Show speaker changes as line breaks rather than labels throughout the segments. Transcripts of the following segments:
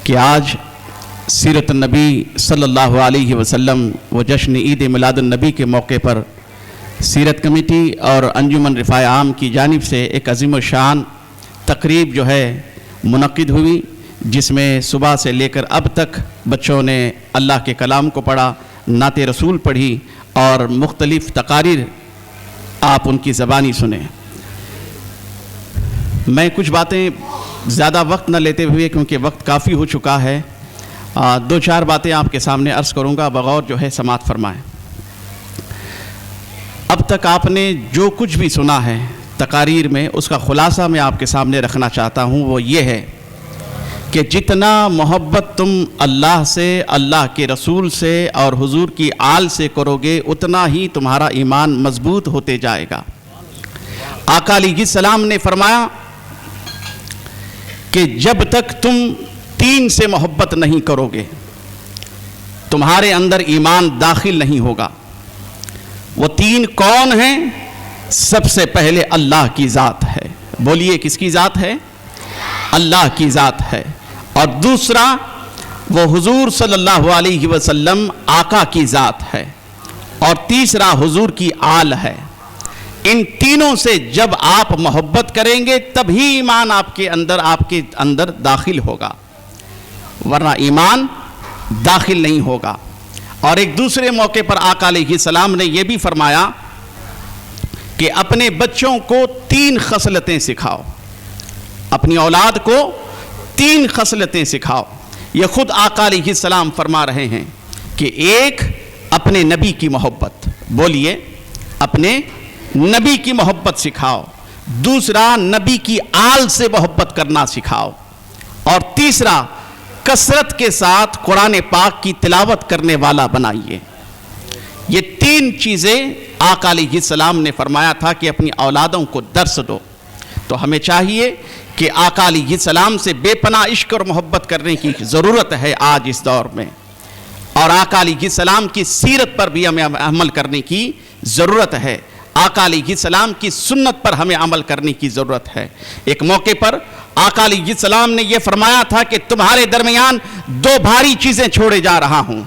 کہ آج سیرت النبی صلی اللہ علیہ وسلم و جشن عید میلاد النبی کے موقع پر سیرت کمیٹی اور انجمن رفاع عام کی جانب سے ایک عظیم الشان تقریب جو ہے منعقد ہوئی، جس میں صبح سے لے کر اب تک بچوں نے اللہ کے کلام کو پڑھا، نعت رسول پڑھی اور مختلف تقاریر آپ ان کی زبانی سنیں۔ میں کچھ باتیں زیادہ وقت نہ لیتے ہوئے، کیونکہ وقت کافی ہو چکا ہے، دو چار باتیں آپ کے سامنے عرض کروں گا، بغور جو ہے سماعت فرمائیں۔ اب تک آپ نے جو کچھ بھی سنا ہے تقاریر میں، اس کا خلاصہ میں آپ کے سامنے رکھنا چاہتا ہوں، وہ یہ ہے کہ جتنا محبت تم اللہ سے، اللہ کے رسول سے اور حضور کی آل سے کرو گے، اتنا ہی تمہارا ایمان مضبوط ہوتے جائے گا۔ آقا علیہ السلام نے فرمایا کہ جب تک تم تین سے محبت نہیں کرو گے، تمہارے اندر ایمان داخل نہیں ہوگا۔ وہ تین کون ہیں؟ سب سے پہلے اللہ کی ذات ہے۔ بولیے کس کی ذات ہے؟ اللہ کی ذات ہے۔ اور دوسرا وہ حضور صلی اللہ علیہ وسلم آقا کی ذات ہے، اور تیسرا حضور کی آل ہے۔ ان تینوں سے جب آپ محبت کریں گے تبھی ایمان آپ کے اندر داخل ہوگا، ورنہ ایمان داخل نہیں ہوگا۔ اور ایک دوسرے موقع پر آقا علیہ السلام نے یہ بھی فرمایا کہ اپنے بچوں کو تین خصلتیں سکھاؤ، اپنی اولاد کو تین خصلتیں سکھاؤ۔ یہ خود آقا علیہ السلام فرما رہے ہیں کہ ایک، اپنے نبی کی محبت، بولیے اپنے نبی کی محبت سکھاؤ۔ دوسرا، نبی کی آل سے محبت کرنا سکھاؤ۔ اور تیسرا، کثرت کے ساتھ قرآن پاک کی تلاوت کرنے والا بنائیے۔ یہ تین چیزیں آقا علیہ السلام نے فرمایا تھا کہ اپنی اولادوں کو درس دو۔ تو ہمیں چاہیے کہ آقا علیہ السلام سے بے پناہ عشق اور محبت کرنے کی ضرورت ہے آج اس دور میں، اور آقا علیہ السلام کی سیرت پر بھی ہمیں عمل کرنے کی ضرورت ہے۔ آقا علیہ السلام کی سنت پر ہمیں عمل کرنے کی ضرورت ہے۔ ایک موقع پر آقا علیہ السلام نے یہ فرمایا تھا کہ تمہارے درمیان دو بھاری چیزیں چھوڑے جا رہا ہوں،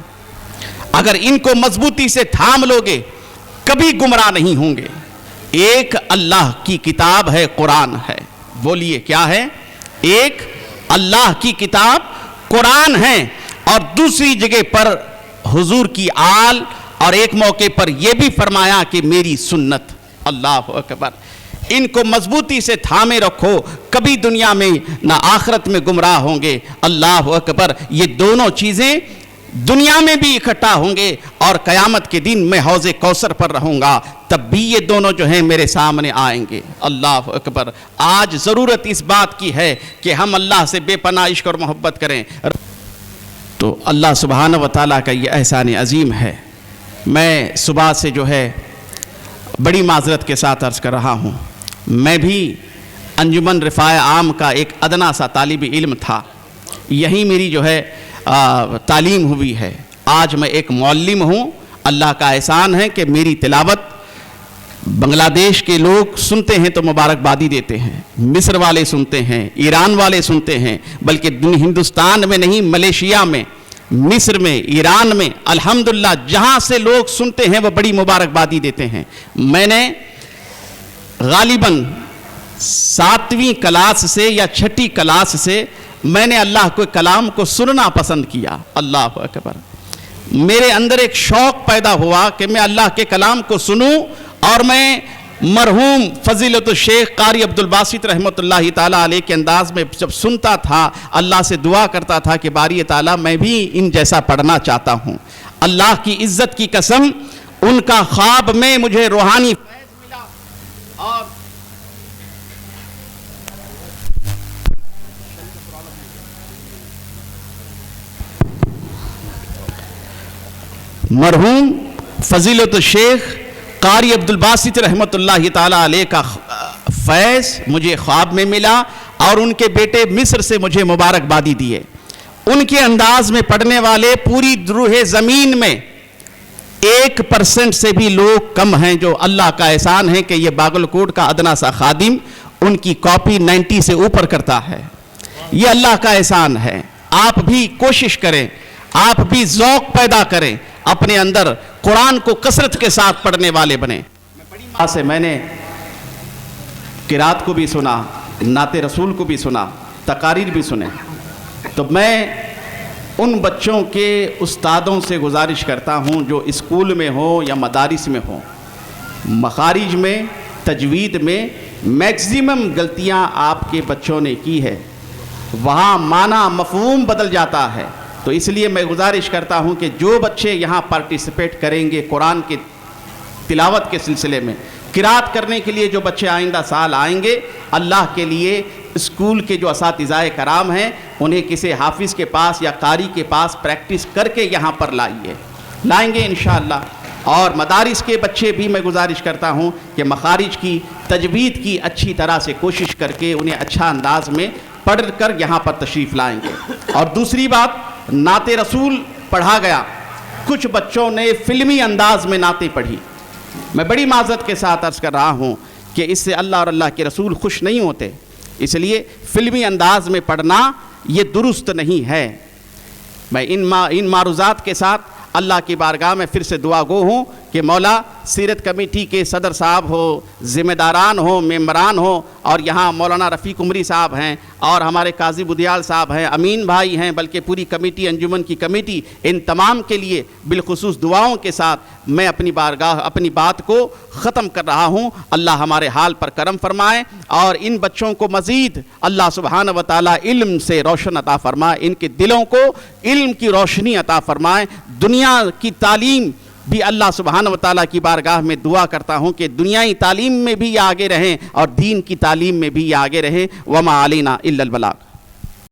اگر ان کو مضبوطی سے تھام لوگے کبھی گمراہ نہیں ہوں گے۔ ایک اللہ کی کتاب ہے، قرآن ہے۔ بولیے کیا ہے؟ ایک اللہ کی کتاب قرآن ہے، اور دوسری جگہ پر حضور کی آل، اور ایک موقع پر یہ بھی فرمایا کہ میری سنت۔ اللہ اکبر! ان کو مضبوطی سے تھامے رکھو، کبھی دنیا میں نہ آخرت میں گمراہ ہوں گے۔ اللہ اکبر! یہ دونوں چیزیں دنیا میں بھی اکٹھا ہوں گے، اور قیامت کے دن میں حوض کوثر پر رہوں گا، تب بھی یہ دونوں جو ہیں میرے سامنے آئیں گے۔ اللہ اکبر! آج ضرورت اس بات کی ہے کہ ہم اللہ سے بے پناہ عشق اور محبت کریں۔ تو اللہ سبحانہ و تعالیٰ کا یہ احسان عظیم ہے۔ میں صبح سے جو ہے بڑی معذرت کے ساتھ عرض کر رہا ہوں، میں بھی انجمن رفاع عام کا ایک ادنا سا طالب علم تھا، یہی میری جو ہے تعلیم ہوئی ہے۔ آج میں ایک معلم ہوں۔ اللہ کا احسان ہے کہ میری تلاوت بنگلہ دیش کے لوگ سنتے ہیں تو مبارکبادی دیتے ہیں، مصر والے سنتے ہیں، ایران والے سنتے ہیں، بلکہ ہندوستان میں نہیں، ملیشیا میں، مصر میں، ایران میں، الحمدللہ جہاں سے لوگ سنتے ہیں وہ بڑی مبارکبادی دیتے ہیں۔ میں نے غالباً 7ویں کلاس سے یا 6ٹھی کلاس سے میں نے اللہ کے کلام کو سننا پسند کیا۔ اللہ اکبر! میرے اندر ایک شوق پیدا ہوا کہ میں اللہ کے کلام کو سنوں، اور میں مرحوم فضیلت الشیخ قاری عبدالباسط رحمۃ اللہ تعالیٰ علیہ کے انداز میں جب سنتا تھا، اللہ سے دعا کرتا تھا کہ باری تعالیٰ میں بھی ان جیسا پڑھنا چاہتا ہوں۔ اللہ کی عزت کی قسم، ان کا خواب میں مجھے روحانی فیض ملا، اور مرحوم فضیلت الشیخ قاری عبدالباسط رحمۃ اللہ تعالیٰ علیہ کا فیض مجھے خواب میں ملا، اور ان کے بیٹے مصر سے مجھے مبارکبادی دیے۔ ان کے انداز میں پڑھنے والے پوری روح زمین میں 1% سے بھی لوگ کم ہیں، جو اللہ کا احسان ہے کہ یہ باگلکوٹ کا ادنا سا خادم ان کی کاپی 90 سے اوپر کرتا ہے۔ یہ اللہ کا احسان ہے۔ آپ بھی کوشش کریں, آپ بھی ذوق پیدا کریں, اپنے اندر قرآن کو کثرت کے ساتھ پڑھنے والے بنیں. سے میں نے قرات کو بھی سنا, نعت رسول کو بھی سنا, تقاریر بھی سنے. تو میں ان بچوں کے استادوں سے گزارش کرتا ہوں جو اسکول میں ہوں یا مدارس میں ہوں, مخارج میں, تجوید میں میکسیمم غلطیاں آپ کے بچوں نے کی ہے, وہاں معنی مفہوم بدل جاتا ہے. تو اس لیے میں گزارش کرتا ہوں کہ جو بچے یہاں پارٹیسپیٹ کریں گے قرآن کی تلاوت کے سلسلے میں, قرات کرنے کے لیے جو بچے آئندہ سال آئیں گے, اللہ کے لیے اسکول کے جو اساتذہ کرام ہیں انہیں کسی حافظ کے پاس یا قاری کے پاس پریکٹس کر کے یہاں پر لائیں گے انشاءاللہ. اور مدارس کے بچے بھی میں گزارش کرتا ہوں کہ مخارج کی, تجوید کی اچھی طرح سے کوشش کر کے انہیں اچھا انداز میں پڑھ کر یہاں پر تشریف لائیں گے. اور دوسری بات, نعت رسول پڑھا گیا, کچھ بچوں نے فلمی انداز میں نعتیں پڑھی. میں بڑی معذرت کے ساتھ عرض کر رہا ہوں کہ اس سے اللہ اور اللہ کے رسول خوش نہیں ہوتے, اس لیے فلمی انداز میں پڑھنا یہ درست نہیں ہے. میں ان معروضات کے ساتھ اللہ کی بارگاہ میں پھر سے دعا گو ہوں کہ مولا سیرت کمیٹی کے صدر صاحب ہو, ذمہ داران ہو, ممبران ہو, اور یہاں مولانا رفیق عمری صاحب ہیں, اور ہمارے قاضی بدیال صاحب ہیں, امین بھائی ہیں, بلکہ پوری کمیٹی, انجمن کی کمیٹی, ان تمام کے لیے بالخصوص دعاؤں کے ساتھ میں اپنی بارگاہ اپنی بات کو ختم کر رہا ہوں. اللہ ہمارے حال پر کرم فرمائے اور ان بچوں کو مزید اللہ سبحانہ و تعالیٰ علم سے روشن عطا فرمائے, ان کے دلوں کو علم کی روشنی عطا فرمائے. دنیا کی تعلیم بھی اللہ سبحانہ و تعالیٰ کی بارگاہ میں دعا کرتا ہوں کہ دنیائی تعلیم میں بھی یہ آگے رہیں اور دین کی تعلیم میں بھی یہ آگے رہیں. وما علینا الا البلاغ.